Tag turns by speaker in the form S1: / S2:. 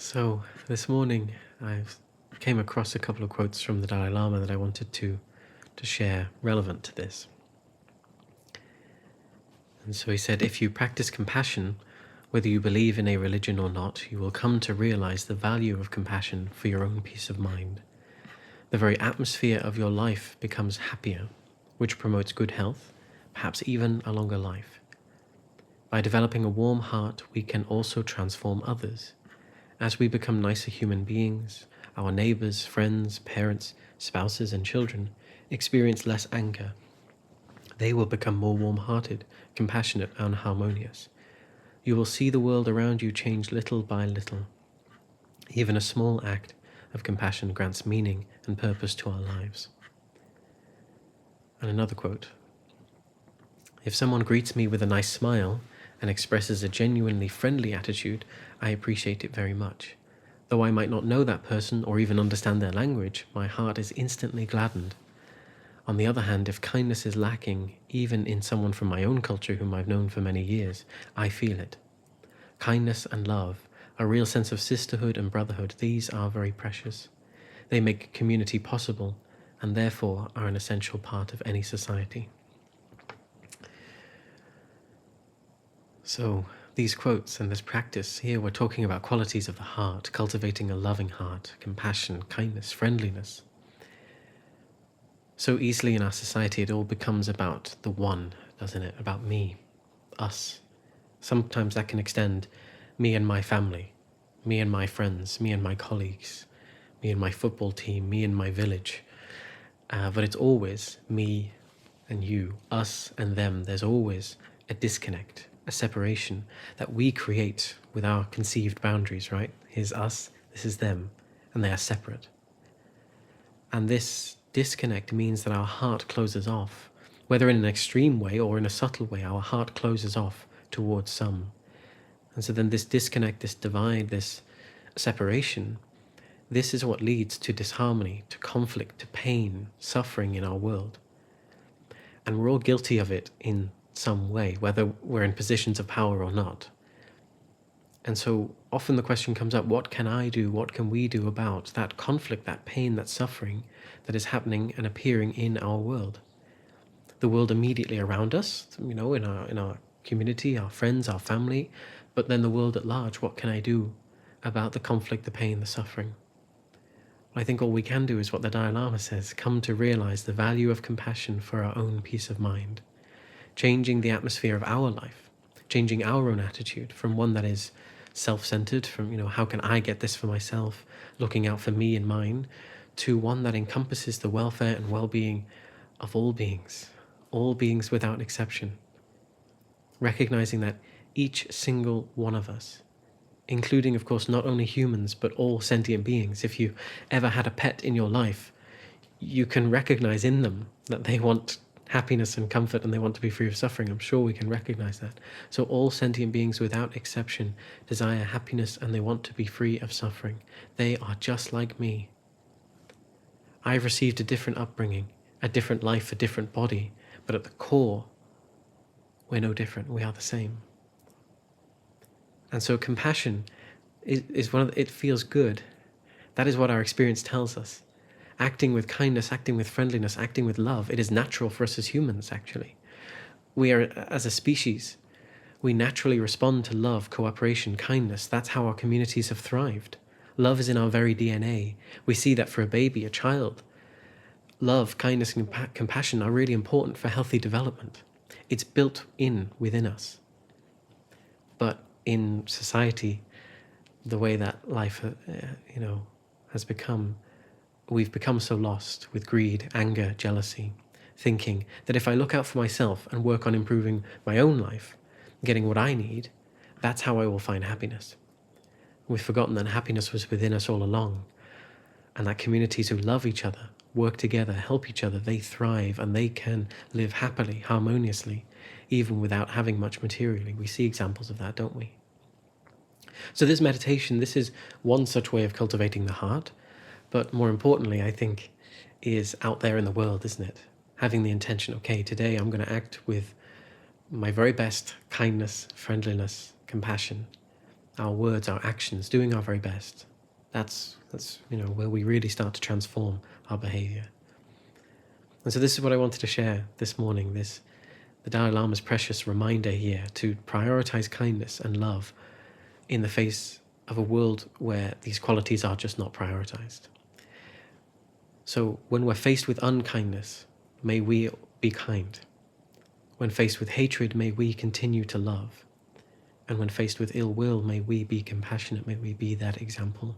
S1: So this morning I came across a couple of quotes from the Dalai Lama that I wanted to share relevant to this. And so he said, if you practice compassion, whether you believe in a religion or not, you will come to realize the value of compassion for your own peace of mind. The very atmosphere of your life becomes happier, which promotes good health, perhaps even a longer life. By developing a warm heart, we can also transform others. As we become nicer human beings, our neighbors, friends, parents, spouses, and children experience less anger. They will become more warm-hearted, compassionate, and harmonious. You will see the world around you change little by little. Even a small act of compassion grants meaning and purpose to our lives. And another quote. If someone greets me with a nice smile and expresses a genuinely friendly attitude, I appreciate it very much. Though I might not know that person or even understand their language, my heart is instantly gladdened. On the other hand, if kindness is lacking, even in someone from my own culture whom I've known for many years, I feel it. Kindness and love, a real sense of sisterhood and brotherhood, these are very precious. They make community possible and therefore are an essential part of any society. So these quotes and this practice here, we're talking about qualities of the heart, cultivating a loving heart, compassion, kindness, friendliness. So easily in our society, it all becomes about the one, doesn't it? About me, us. Sometimes that can extend me and my family, me and my friends, me and my colleagues, me and my football team, me and my village. But it's always me and you, us and them. There's always a disconnect, a separation that we create with our conceived boundaries, right? Here's us, this is them, and they are separate. And this disconnect means that our heart closes off, whether in an extreme way or in a subtle way. Our heart closes off towards some. And so then this disconnect, this divide, this separation, this is what leads to disharmony, to conflict, to pain, suffering in our world. And we're all guilty of it in some way, whether we're in positions of power or not. And so often the question comes up, what can I do, what can we do about that conflict, that pain, that suffering that is happening and appearing in our world? The world immediately around us, in our community, our friends, our family, but then the world at large, what can I do about the conflict, the pain, the suffering? I think all we can do is what the Dalai Lama says, come to realize the value of compassion for our own peace of mind. Changing the atmosphere of our life, changing our own attitude from one that is self-centered, from, how can I get this for myself, looking out for me and mine, to one that encompasses the welfare and well-being of all beings without exception. Recognizing that each single one of us, including, of course, not only humans, but all sentient beings, if you ever had a pet in your life, you can recognize in them that they want happiness and comfort and they want to be free of suffering. I'm sure we can recognize that. So all sentient beings without exception desire happiness and they want to be free of suffering. They are just like me. I've received a different upbringing, a different life, a different body, but at the core, we're no different. We are the same. And so compassion is it feels good. That is what our experience tells us. Acting with kindness, acting with friendliness, acting with love. It is natural for us as humans, actually. We are, as a species, we naturally respond to love, cooperation, kindness. That's how our communities have thrived. Love is in our very DNA. We see that for a baby, a child. Love, kindness, and compassion are really important for healthy development. It's built in within us. But in society, the way that life, has become, we've become so lost with greed, anger, jealousy, thinking that if I look out for myself and work on improving my own life, getting what I need, that's how I will find happiness. We've forgotten that happiness was within us all along, and that communities who love each other, work together, help each other, they thrive and they can live happily, harmoniously, even without having much materially. We see examples of that, don't we? So this meditation, this is one such way of cultivating the heart. But more importantly, I think, is out there in the world, isn't it? Having the intention, okay, today I'm going to act with my very best kindness, friendliness, compassion. our words, our actions, doing our very best. That's where we really start to transform our behavior. And so this is what I wanted to share this morning, the Dalai Lama's precious reminder here to prioritize kindness and love in the face of a world where these qualities are just not prioritized. So when we're faced with unkindness, may we be kind. When faced with hatred, may we continue to love. And when faced with ill will, may we be compassionate, may we be that example.